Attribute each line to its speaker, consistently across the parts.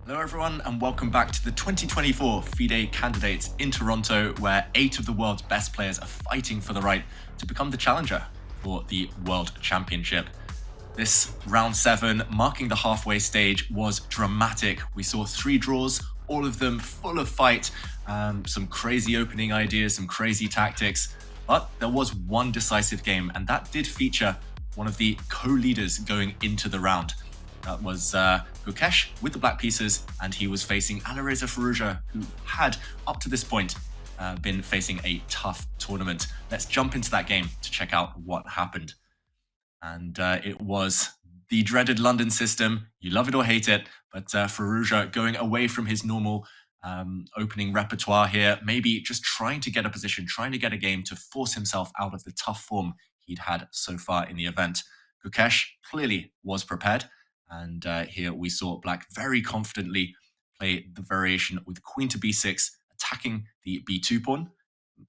Speaker 1: Hello, everyone, and welcome back to the 2024 FIDE Candidates in Toronto, where 8 of the world's best players are fighting for the right to become the challenger for the World Championship. This round 7, marking the halfway stage, was dramatic. We saw 3 draws, all of them full of fight, some crazy opening ideas, some crazy tactics, but there was one decisive game, and that did feature one of the co-leaders going into the round. That was Gukesh with the black pieces, and he was facing Alireza Firouzja, who had, up to this point, been facing a tough tournament. Let's jump into that game to check out what happened. And it was the dreaded London system. You love it or hate it, but Firouzja going away from his normal opening repertoire here, maybe just trying to get a position, trying to get a game to force himself out of the tough form he'd had so far in the event. Gukesh clearly was prepared. And here we saw black very confidently play the variation with queen to b6, attacking the b2 pawn,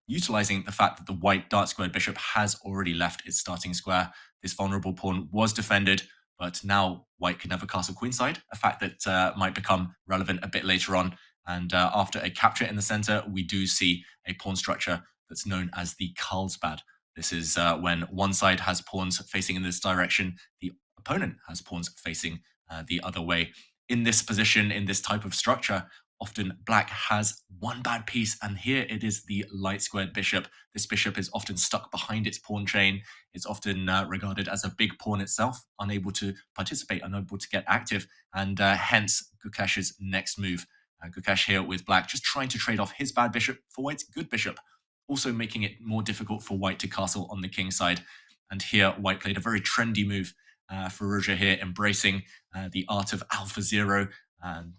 Speaker 1: utilizing the fact that the white dark squared bishop has already left its starting square. This vulnerable pawn was defended, but now white can never castle queenside, a fact that might become relevant a bit later on. And after a capture in the center, we do see a pawn structure that's known as the Carlsbad. This is when one side has pawns facing in this direction, the opponent has pawns facing the other way. In this position, in this type of structure, often black has one bad piece, and here it is the light squared bishop. This bishop is often stuck behind its pawn chain. It's often regarded as a big pawn itself, unable to participate, unable to get active, and hence Gukesh's next move. Gukesh here with black just trying to trade off his bad bishop for white's good bishop, also making it more difficult for white to castle on the king side. And here white played a very trendy move. Firouzja here embracing the art of Alpha Zero and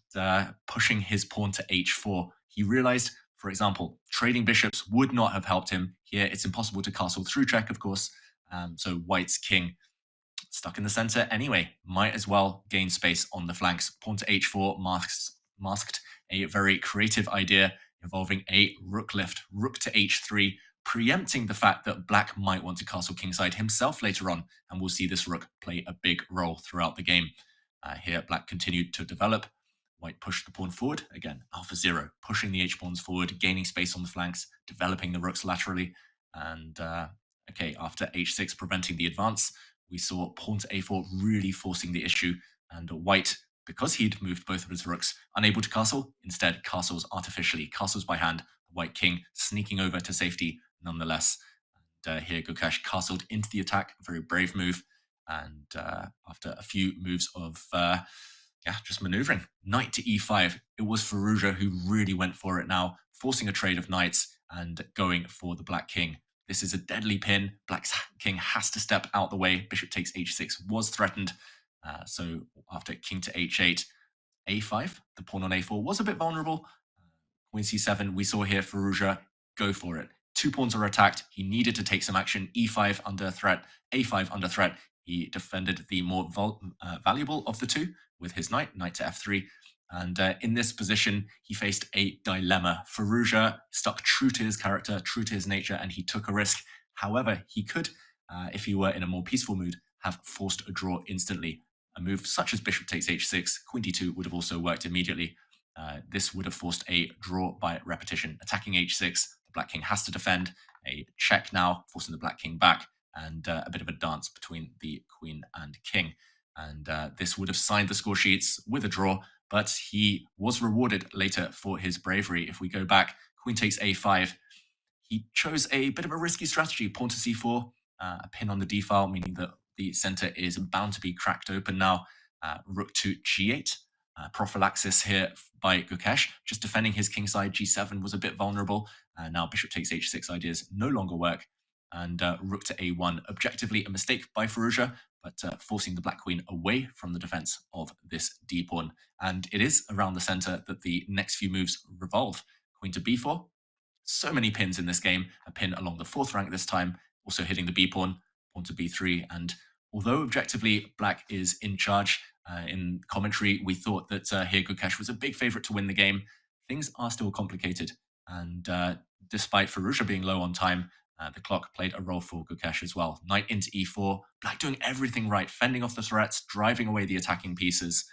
Speaker 1: pushing his pawn to h4. He realized, for example, trading bishops would not have helped him. Here it's impossible to castle through check, of course, so white's king stuck in the center anyway, might as well gain space on the flanks. Pawn to h4 masked a very creative idea involving a rook lift, rook to h3, preempting the fact that black might want to castle kingside himself later on, and we'll see this rook play a big role throughout the game. Here, black continued to develop. White pushed the pawn forward. Again, Alpha Zero, pushing the h-pawns forward, gaining space on the flanks, developing the rooks laterally. And, okay, after h6 preventing the advance, we saw pawn to a4 really forcing the issue, and white, because he'd moved both of his rooks, unable to castle, instead castles artificially, castles by hand, the white king sneaking over to safety nonetheless. And here Gukesh castled into the attack, a very brave move, and after a few moves of just maneuvering, knight to e5, it was Firouzja who really went for it now, forcing a trade of knights and going for the black king. This is a deadly pin. Black's king has to step out the way. Bishop takes h6 was threatened. So after king to h8, a5, the pawn on a4 was a bit vulnerable. Queen c7, we saw here Firouzja go for it. 2 pawns are attacked. He needed to take some action. e5 under threat, a5 under threat. He defended the more valuable of the two with his knight to f3. And in this position, he faced a dilemma. Firouzja stuck true to his character, true to his nature, and he took a risk. However, he could, if he were in a more peaceful mood, have forced a draw instantly. A move such as bishop takes h6, queen d2 would have also worked immediately. This would have forced a draw by repetition. Attacking h6, the black king has to defend. A check now, forcing the black king back, and a bit of a dance between the queen and king. And this would have signed the score sheets with a draw, but he was rewarded later for his bravery. If we go back, queen takes a5. He chose a bit of a risky strategy, pawn to c4, a pin on the d file, meaning that the center is bound to be cracked open now. Rook to g8. Prophylaxis here by Gukesh, just defending his kingside. g7 was a bit vulnerable. Now bishop takes h6 ideas no longer work. And rook to a1, objectively a mistake by Firouzja, but forcing the black queen away from the defense of this d-pawn. And it is around the center that the next few moves revolve. Queen to b4. So many pins in this game. A pin along the 4th rank this time, also hitting the b-pawn, pawn to b3. And although objectively black is in charge, in commentary, we thought that here Gukesh was a big favorite to win the game. Things are still complicated. And despite Firouzja being low on time, the clock played a role for Gukesh as well. Knight into e4, black doing everything right, fending off the threats, driving away the attacking pieces.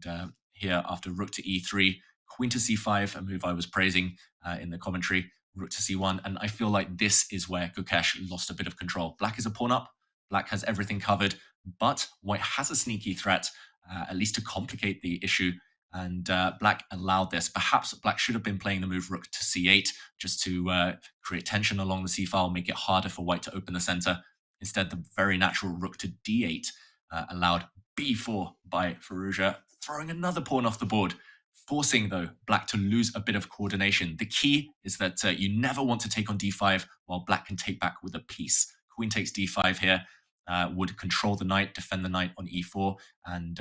Speaker 1: And here after rook to e3, queen to c5, a move I was praising in the commentary, rook to c1. And I feel like this is where Gukesh lost a bit of control. Black is a pawn up. Black has everything covered, but white has a sneaky threat, at least to complicate the issue. And black allowed this. Perhaps black should have been playing the move rook to c8 just to create tension along the c file, make it harder for white to open the center. Instead, the very natural rook to d8 allowed b4 by Firouzja, throwing another pawn off the board, forcing, though, black to lose a bit of coordination. The key is that you never want to take on d5 while black can take back with a piece. Queen takes d5 here would control the knight, defend the knight on e4, and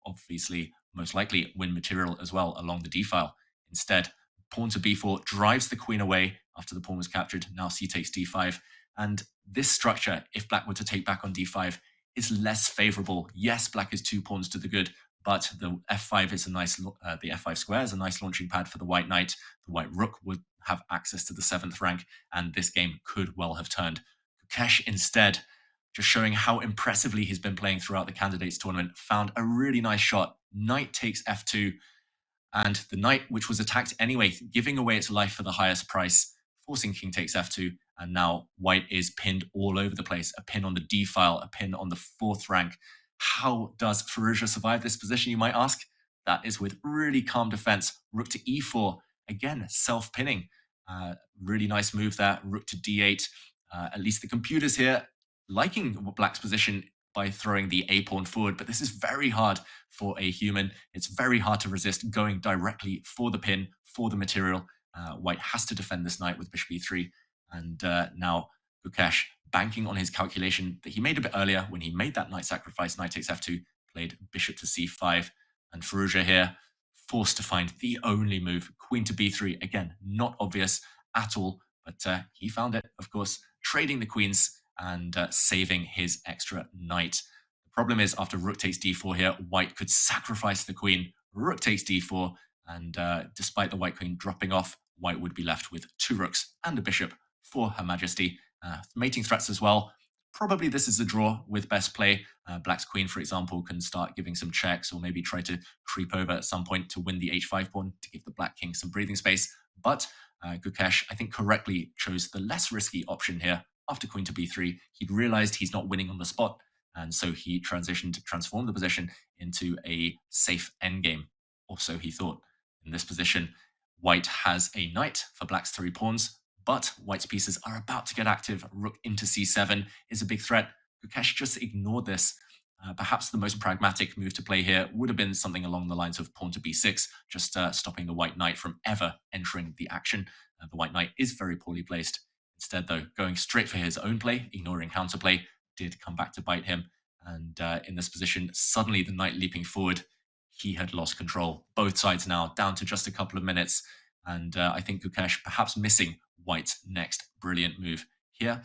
Speaker 1: obviously, most likely, win material as well along the d-file. Instead, pawn to b4 drives the queen away after the pawn was captured. Now c takes d5. And this structure, if black were to take back on d5, is less favorable. Yes, black is 2 pawns to the good, but the f5 is a nice, the f5 square is a nice launching pad for the white knight. The white rook would have access to the 7th rank, and this game could well have turned. Gukesh instead, just showing how impressively he's been playing throughout the candidates tournament, found a really nice shot. Knight takes f2, and the knight, which was attacked anyway, giving away its life for the highest price, forcing king takes f2, and now white is pinned all over the place. A pin on the d-file, a pin on the 4th rank. How does Firouzja survive this position, you might ask? That is with really calm defense. Rook to e4, again, self-pinning. Really nice move there. Rook to d8. At least the computers here liking black's position by throwing the a pawn forward, but this is very hard for a human. It's very hard to resist going directly for the pin, for the material. White has to defend this knight with bishop e3, and now Gukesh, banking on his calculation that he made a bit earlier when he made that knight sacrifice, knight takes f2, played bishop to c5, and Firouzja here forced to find the only move, queen to b3. Again, not obvious at all, but he found it, of course, trading the queens and saving his extra knight. The problem is, after rook takes d4 here, white could sacrifice the queen. Rook takes d4, and despite the white queen dropping off, white would be left with 2 rooks and a bishop for Her Majesty. Mating threats as well. Probably this is a draw with best play. Black's queen, for example, can start giving some checks or maybe try to creep over at some point to win the h5 pawn to give the black king some breathing space. But Gukesh, I think, correctly chose the less risky option here. After queen to b3, he'd realized he's not winning on the spot, and so he transformed the position into a safe endgame, or so he thought. In this position, white has a knight for black's 3 pawns, but white's pieces are about to get active. Rook into c7 is a big threat. Gukesh just ignored this. Perhaps the most pragmatic move to play here would have been something along the lines of pawn to b6, just stopping the white knight from ever entering the action. The white knight is very poorly placed. Instead, though, going straight for his own play, ignoring counterplay, did come back to bite him. And in this position, suddenly the knight leaping forward, he had lost control. Both sides now down to just a couple of minutes. And I think Gukesh perhaps missing white's next brilliant move here.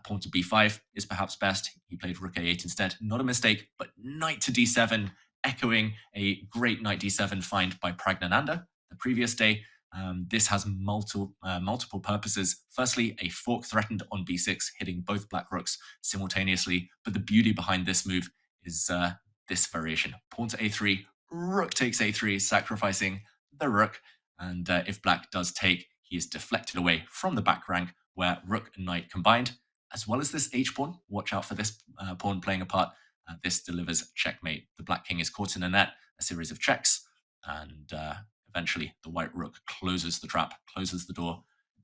Speaker 1: Pawn to b5 is perhaps best. He played rook a8 instead. Not a mistake, but knight to d7, echoing a great knight d7 find by Pragnananda the previous day. This has multiple purposes. Firstly, a fork threatened on b6, hitting both black rooks simultaneously. But the beauty behind this move is this variation. Pawn to a3, rook takes a3, sacrificing the rook. And if black does take, he is deflected away from the back rank where rook and knight combined, as well as this h-pawn. Watch out for this pawn playing a part. This delivers checkmate. The black king is caught in a net, a series of checks, and eventually the white rook closes the trap, closes the door,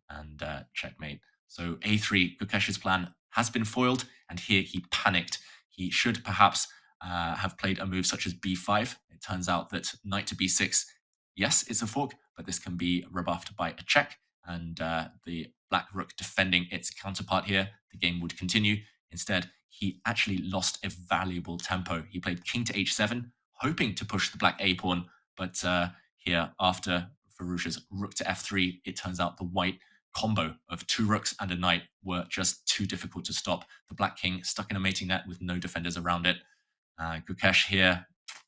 Speaker 1: and checkmate. So a3, Gukesh's plan has been foiled, and here he panicked. He should perhaps have played a move such as b5. It turns out that knight to b6, yes, it's a fork, but this can be rebuffed by a check, and the black rook defending its counterpart here. The game would continue. Instead, he actually lost a valuable tempo. He played king to h7, hoping to push the black a pawn, but here, after Firouzja's rook to f3, it turns out the white combo of 2 rooks and a knight were just too difficult to stop. The black king stuck in a mating net with no defenders around it. Gukesh here,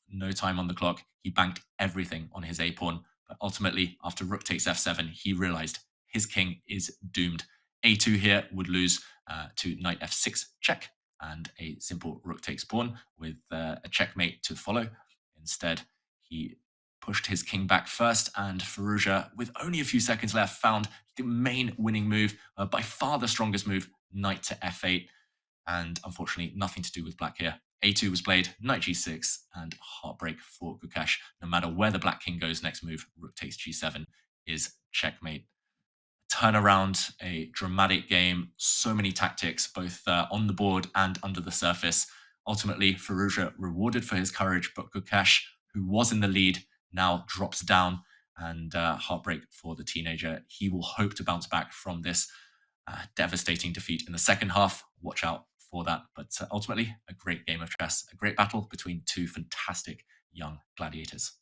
Speaker 1: no time on the clock. He banked everything on his a pawn, but ultimately, after rook takes f7, he realized his king is doomed. a2 here would lose to knight f6 check, and a simple rook takes pawn with a checkmate to follow. Instead, he pushed his king back first, and Firouzja, with only a few seconds left, found the main winning move, by far the strongest move, knight to f8, and unfortunately nothing to do with black here. a2 was played, knight g6, and heartbreak for Gukesh. No matter where the black king goes next move, rook takes g7 is checkmate. Turnaround, a dramatic game, so many tactics, both on the board and under the surface. Ultimately, Firouzja rewarded for his courage, but Gukesh, who was in the lead, now drops down, and heartbreak for the teenager. He will hope to bounce back from this devastating defeat in the second half. Watch out for that. But ultimately, a great game of chess, a great battle between two fantastic young gladiators.